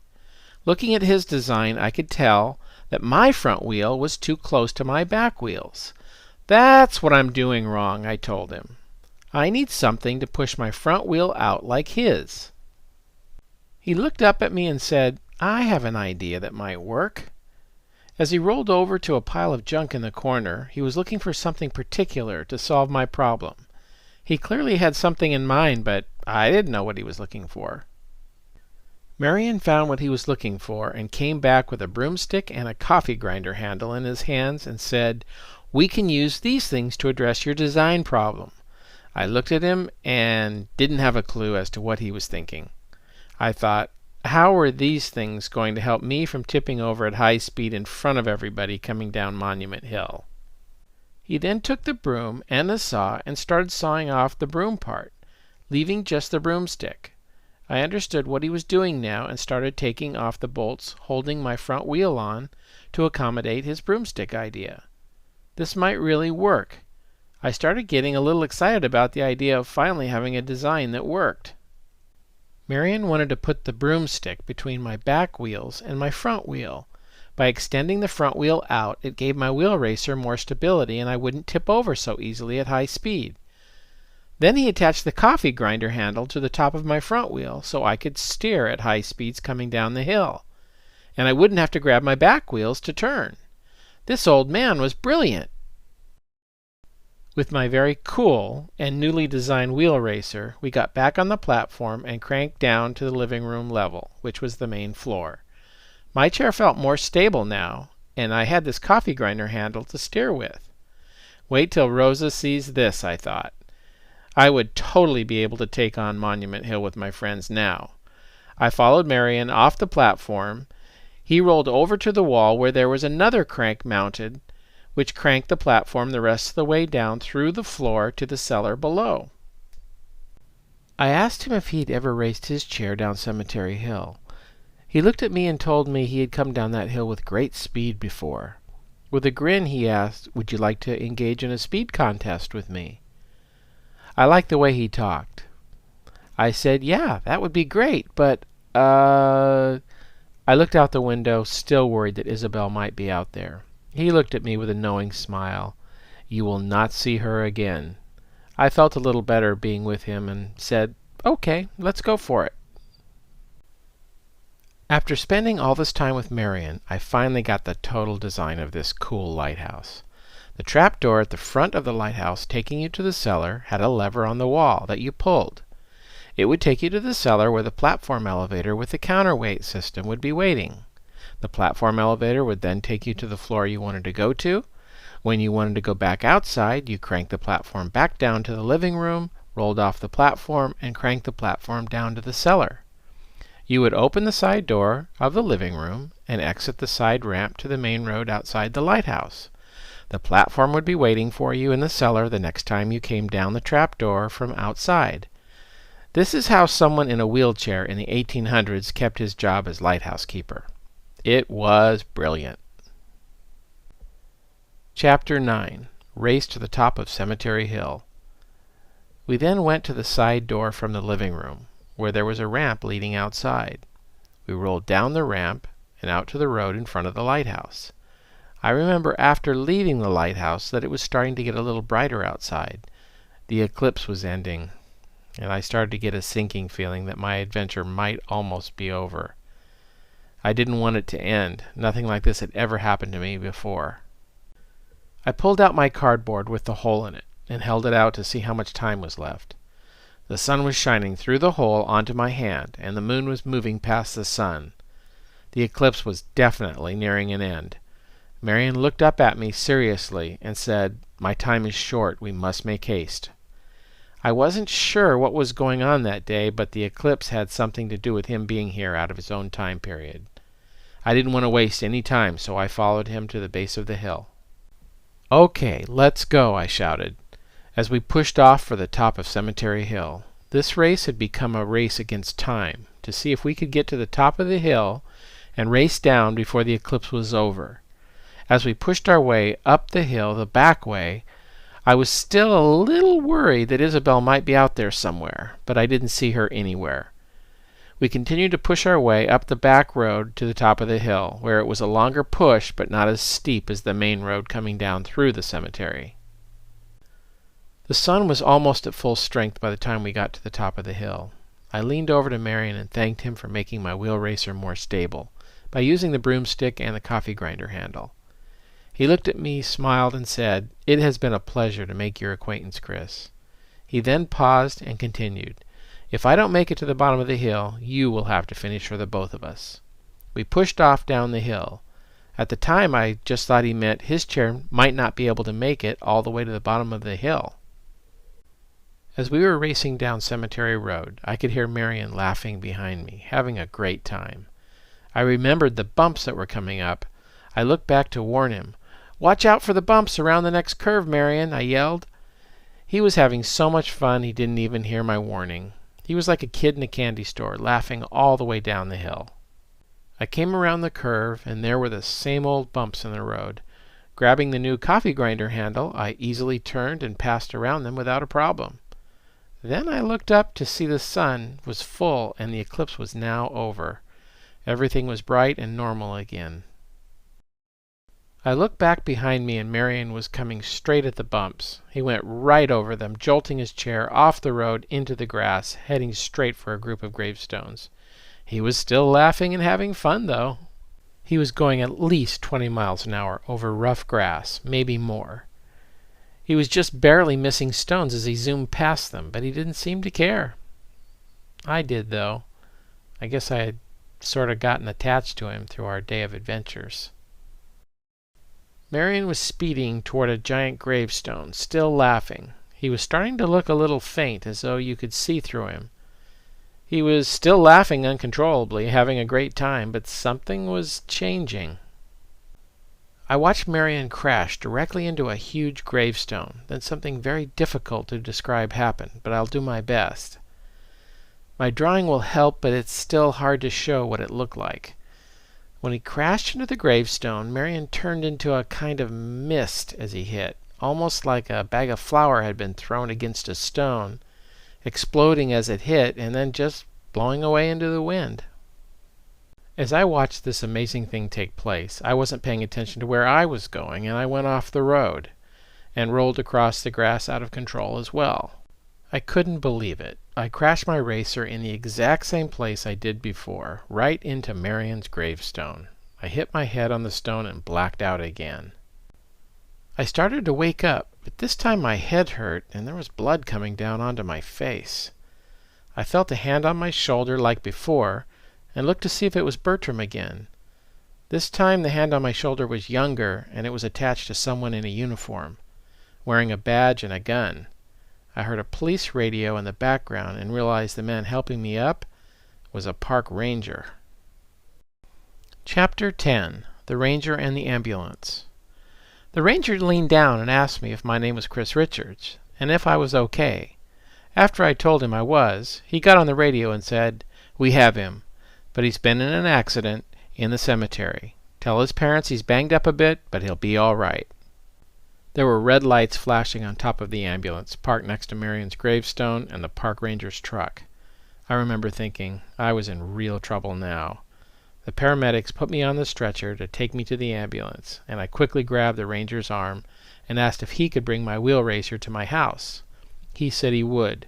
Looking at his design, I could tell that my front wheel was too close to my back wheels. "That's what I'm doing wrong," I told him. "I need something to push my front wheel out like his." He looked up at me and said, "I have an idea that might work." As he rolled over to a pile of junk in the corner, he was looking for something particular to solve my problem. He clearly had something in mind, but I didn't know what he was looking for. Marion found what he was looking for and came back with a broomstick and a coffee grinder handle in his hands and said, "We can use these things to address your design problem." I looked at him and didn't have a clue as to what he was thinking. I thought, how are these things going to help me from tipping over at high speed in front of everybody coming down Monument Hill? He then took the broom and the saw and started sawing off the broom part, leaving just the broomstick. I understood what he was doing now and started taking off the bolts holding my front wheel on to accommodate his broomstick idea. This might really work. I started getting a little excited about the idea of finally having a design that worked. Marion wanted to put the broomstick between my back wheels and my front wheel. By extending the front wheel out, it gave my wheel racer more stability and I wouldn't tip over so easily at high speed. Then he attached the coffee grinder handle to the top of my front wheel so I could steer at high speeds coming down the hill, and I wouldn't have to grab my back wheels to turn. This old man was brilliant. With my very cool and newly designed wheel racer, we got back on the platform and cranked down to the living room level, which was the main floor. My chair felt more stable now, and I had this coffee grinder handle to steer with. Wait till Rosa sees this, I thought. I would totally be able to take on Monument Hill with my friends now. I followed Marion off the platform. He rolled over to the wall where there was another crank mounted, which cranked the platform the rest of the way down through the floor to the cellar below. I asked him if he'd ever raced his chair down Cemetery Hill. He looked at me and told me he had come down that hill with great speed before. With a grin, he asked, "Would you like to engage in a speed contest with me?" I liked the way he talked. I said, "Yeah, that would be great, but, I looked out the window, still worried that Isabel might be out there. He looked at me with a knowing smile. "You will not see her again." I felt a little better being with him and said, "Okay, let's go for it." After spending all this time with Marion, I finally got the total design of this cool lighthouse. The trap door at the front of the lighthouse taking you to the cellar had a lever on the wall that you pulled. It would take you to the cellar where the platform elevator with the counterweight system would be waiting. The platform elevator would then take you to the floor you wanted to go to. When you wanted to go back outside, you cranked the platform back down to the living room, rolled off the platform, and cranked the platform down to the cellar. You would open the side door of the living room and exit the side ramp to the main road outside the lighthouse. The platform would be waiting for you in the cellar the next time you came down the trap door from outside. This is how someone in a wheelchair in the 1800s kept his job as lighthouse keeper. It was brilliant. Chapter 9. Race to the Top of Cemetery Hill. We then went to the side door from the living room, where there was a ramp leading outside. We rolled down the ramp and out to the road in front of the lighthouse. I remember after leaving the lighthouse that it was starting to get a little brighter outside. The eclipse was ending, and I started to get a sinking feeling that my adventure might almost be over. I didn't want it to end. Nothing like this had ever happened to me before. I pulled out my cardboard with the hole in it and held it out to see how much time was left. The sun was shining through the hole onto my hand, and the moon was moving past the sun. The eclipse was definitely nearing an end. Marion looked up at me seriously and said, "My time is short. We must make haste." I wasn't sure what was going on that day, but the eclipse had something to do with him being here out of his own time period. I didn't want to waste any time, so I followed him to the base of the hill. "Okay, let's go," I shouted, as we pushed off for the top of Cemetery Hill. This race had become a race against time, to see if we could get to the top of the hill and race down before the eclipse was over. As we pushed our way up the hill the back way, I was still a little worried that Isabel might be out there somewhere, but I didn't see her anywhere. We continued to push our way up the back road to the top of the hill, where it was a longer push but not as steep as the main road coming down through the cemetery. The sun was almost at full strength by the time we got to the top of the hill. I leaned over to Marion and thanked him for making my wheel racer more stable by using the broomstick and the coffee grinder handle. He looked at me, smiled, and said, "It has been a pleasure to make your acquaintance, Chris." He then paused and continued, If I don't make it to the bottom of the hill, you will have to finish for the both of us." We pushed off down the hill. At the time, I just thought he meant his chair might not be able to make it all the way to the bottom of the hill. As we were racing down Cemetery Road, I could hear Marion laughing behind me, having a great time. I remembered the bumps that were coming up. I looked back to warn him. "Watch out for the bumps around the next curve, Marion," I yelled. He was having so much fun he didn't even hear my warning. He was like a kid in a candy store, laughing all the way down the hill. I came around the curve, and there were the same old bumps in the road. Grabbing the new coffee grinder handle, I easily turned and passed around them without a problem. Then I looked up to see the sun was full and the eclipse was now over. Everything was bright and normal again. I looked back behind me, and Marion was coming straight at the bumps. He went right over them, jolting his chair off the road into the grass, heading straight for a group of gravestones. He was still laughing and having fun, though. He was going at least 20 miles an hour over rough grass, maybe more. He was just barely missing stones as he zoomed past them, but he didn't seem to care. I did, though. I guess I had sort of gotten attached to him through our day of adventures. Marion was speeding toward a giant gravestone, still laughing. He was starting to look a little faint, as though you could see through him. He was still laughing uncontrollably, having a great time, but something was changing. I watched Marion crash directly into a huge gravestone. Then something very difficult to describe happened, but I'll do my best. My drawing will help, but it's still hard to show what it looked like. When he crashed into the gravestone, Marion turned into a kind of mist as he hit, almost like a bag of flour had been thrown against a stone, exploding as it hit and then just blowing away into the wind. As I watched this amazing thing take place, I wasn't paying attention to where I was going, and I went off the road and rolled across the grass out of control as well. I couldn't believe it. I crashed my racer in the exact same place I did before, right into Marion's gravestone. I hit my head on the stone and blacked out again. I started to wake up, but this time my head hurt and there was blood coming down onto my face. I felt a hand on my shoulder like before and looked to see if it was Bertram again. This time the hand on my shoulder was younger and it was attached to someone in a uniform, wearing a badge and a gun. I heard a police radio in the background and realized the man helping me up was a park ranger. Chapter 10. The Ranger and the Ambulance. The ranger leaned down and asked me if my name was Chris Richards, and if I was okay. After I told him I was, he got on the radio and said, "We have him, but he's been in an accident in the cemetery. Tell his parents he's banged up a bit, but he'll be all right." There were red lights flashing on top of the ambulance, parked next to Marion's gravestone and the park ranger's truck. I remember thinking, I was in real trouble now. The paramedics put me on the stretcher to take me to the ambulance, and I quickly grabbed the ranger's arm and asked if he could bring my wheel racer to my house. He said he would.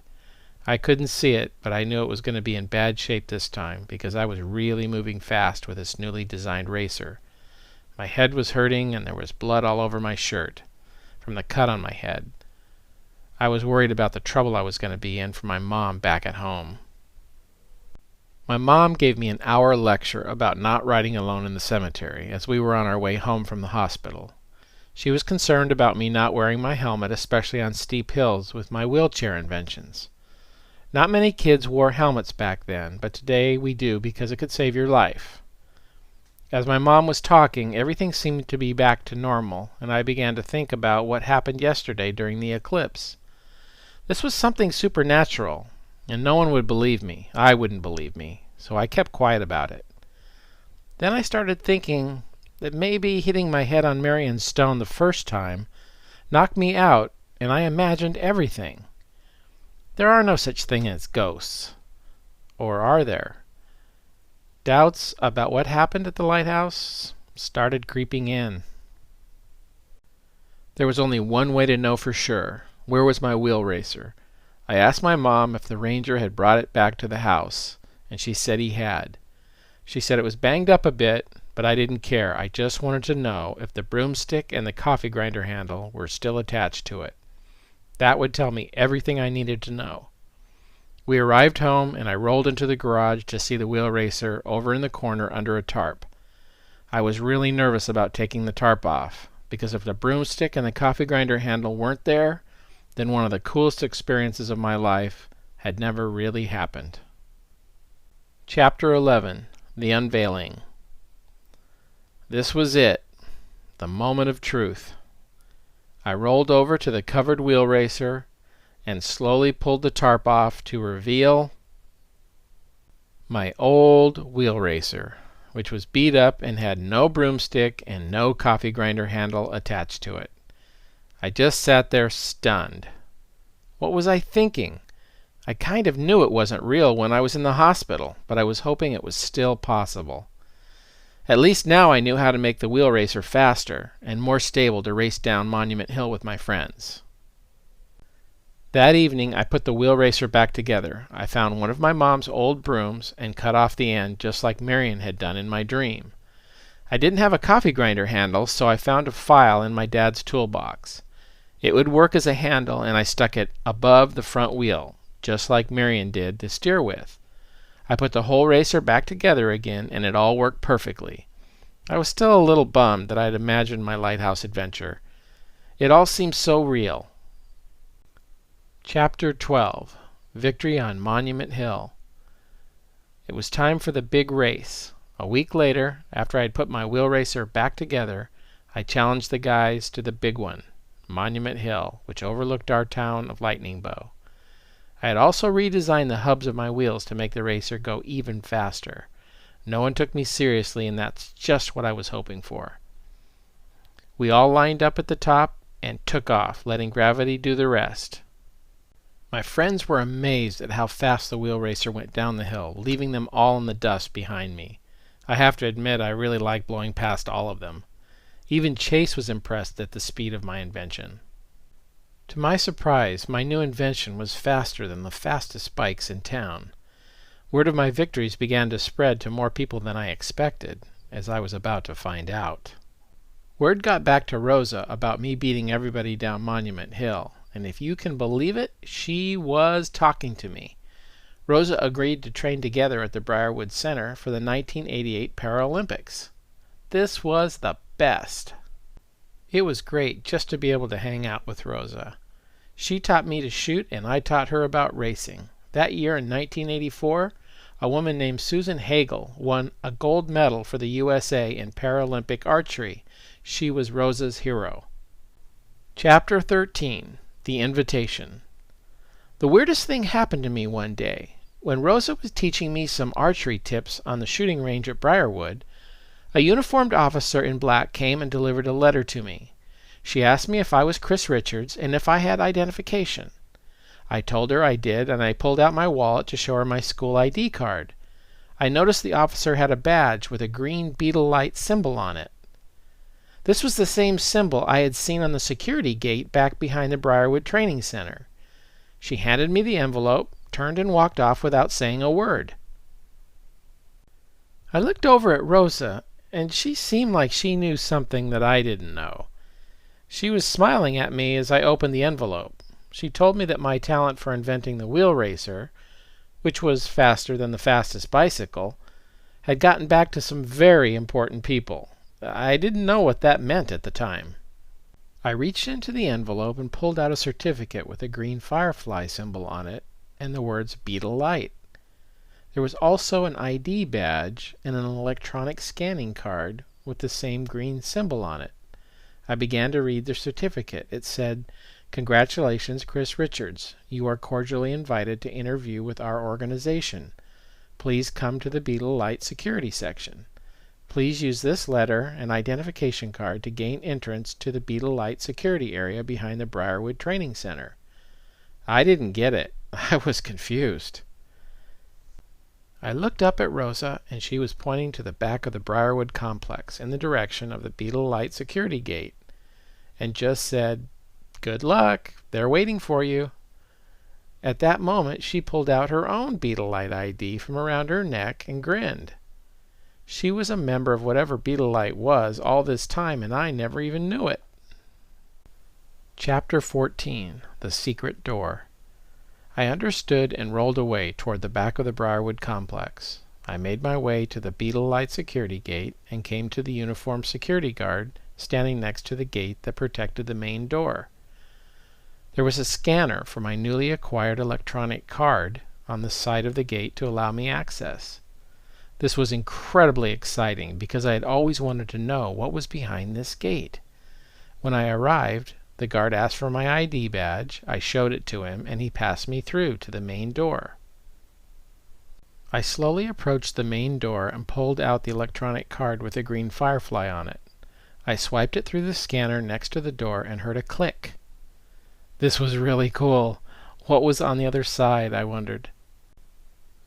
I couldn't see it, but I knew it was going to be in bad shape this time, because I was really moving fast with this newly designed racer. My head was hurting, and there was blood all over my shirt from the cut on my head. I was worried about the trouble I was going to be in for my mom back at home. My mom gave me an hour lecture about not riding alone in the cemetery as we were on our way home from the hospital. She was concerned about me not wearing my helmet, especially on steep hills with my wheelchair inventions. Not many kids wore helmets back then, but today we do because it could save your life. As my mom was talking, everything seemed to be back to normal, and I began to think about what happened yesterday during the eclipse. This was something supernatural, and no one would believe me. I wouldn't believe me, so I kept quiet about it. Then I started thinking that maybe hitting my head on Marion's stone the first time knocked me out, and I imagined everything. There are no such thing as ghosts. Or are there? Doubts about what happened at the lighthouse started creeping in. There was only one way to know for sure. Where was my wheel racer? I asked my mom if the ranger had brought it back to the house, and she said he had. She said it was banged up a bit, but I didn't care. I just wanted to know if the broomstick and the coffee grinder handle were still attached to it. That would tell me everything I needed to know. We arrived home, and I rolled into the garage to see the wheel racer over in the corner under a tarp. I was really nervous about taking the tarp off, because if the broomstick and the coffee grinder handle weren't there, then one of the coolest experiences of my life had never really happened. Chapter 11. The Unveiling. This was it, the moment of truth. I rolled over to the covered wheel racer and slowly pulled the tarp off to reveal my old wheel racer, which was beat up and had no broomstick and no coffee grinder handle attached to it. I just sat there stunned. What was I thinking? I kind of knew it wasn't real when I was in the hospital, but I was hoping it was still possible. At least now I knew how to make the wheel racer faster and more stable to race down Monument Hill with my friends. That evening I put the wheel racer back together. I found one of my mom's old brooms and cut off the end just like Marion had done in my dream. I didn't have a coffee grinder handle, so I found a file in my dad's toolbox. It would work as a handle, and I stuck it above the front wheel, just like Marion did, to steer with. I put the whole racer back together again, and it all worked perfectly. I was still a little bummed that I'd imagined my lighthouse adventure. It all seemed so real. Chapter 12. Victory on Monument Hill. It was time for the big race. A week later, after I had put my wheel racer back together, I challenged the guys to the big one, Monument Hill, which overlooked our town of Lightning Bow. I had also redesigned the hubs of my wheels to make the racer go even faster. No one took me seriously, and that's just what I was hoping for. We all lined up at the top and took off, letting gravity do the rest. My friends were amazed at how fast the wheel racer went down the hill, leaving them all in the dust behind me. I have to admit I really liked blowing past all of them. Even Chase was impressed at the speed of my invention. To my surprise, my new invention was faster than the fastest bikes in town. Word of my victories began to spread to more people than I expected, as I was about to find out. Word got back to Rosa about me beating everybody down Monument Hill, and if you can believe it, she was talking to me. Rosa agreed to train together at the Briarwood Center for the 1988 Paralympics. This was the best. It was great just to be able to hang out with Rosa. She taught me to shoot, and I taught her about racing. That year in 1984, a woman named Susan Hagel won a gold medal for the USA in Paralympic archery. She was Rosa's hero. Chapter 13. The Invitation. The weirdest thing happened to me one day. When Rosa was teaching me some archery tips on the shooting range at Briarwood, a uniformed officer in black came and delivered a letter to me. She asked me if I was Chris Richards and if I had identification. I told her I did, and I pulled out my wallet to show her my school ID card. I noticed the officer had a badge with a green Beetle Light symbol on it. This was the same symbol I had seen on the security gate back behind the Briarwood Training Center. She handed me the envelope, turned and walked off without saying a word. I looked over at Rosa, and she seemed like she knew something that I didn't know. She was smiling at me as I opened the envelope. She told me that my talent for inventing the wheel racer, which was faster than the fastest bicycle, had gotten back to some very important people. I didn't know what that meant at the time. I reached into the envelope and pulled out a certificate with a green firefly symbol on it and the words Beetle Light. There was also an ID badge and an electronic scanning card with the same green symbol on it. I began to read the certificate. It said, "Congratulations, Chris Richards. You are cordially invited to interview with our organization. Please come to the Beetle Light security section. Please use this letter and identification card to gain entrance to the Beetle Light security area behind the Briarwood Training Center." I didn't get it. I was confused. I looked up at Rosa, and she was pointing to the back of the Briarwood complex in the direction of the Beetle Light security gate, and just said, "Good luck. They're waiting for you." At that moment, she pulled out her own Beetle Light ID from around her neck and grinned. She was a member of whatever Beetle Light was all this time, and I never even knew it. Chapter 14. The Secret Door. I understood and rolled away toward the back of the Briarwood complex. I made my way to the Beetle Light security gate and came to the uniformed security guard standing next to the gate that protected the main door. There was a scanner for my newly acquired electronic card on the side of the gate to allow me access. This was incredibly exciting because I had always wanted to know what was behind this gate. When I arrived, the guard asked for my ID badge. I showed it to him, and he passed me through to the main door. I slowly approached the main door and pulled out the electronic card with a green firefly on it. I swiped it through the scanner next to the door and heard a click. This was really cool. What was on the other side, I wondered.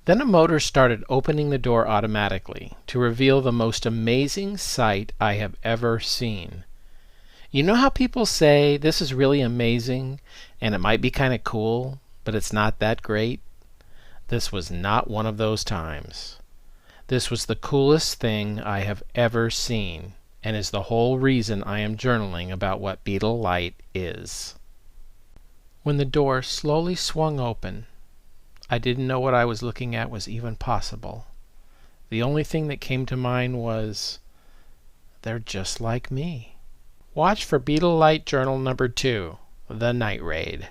Then a motor started opening the door automatically to reveal the most amazing sight I have ever seen. You know how people say, this is really amazing, and it might be kind of cool, but it's not that great? This was not one of those times. This was the coolest thing I have ever seen, and is the whole reason I am journaling about what Beetle Light is. When the door slowly swung open, I didn't know what I was looking at was even possible. The only thing that came to mind was, they're just like me. Watch for Beetle Light Journal number 2, The Night Raid.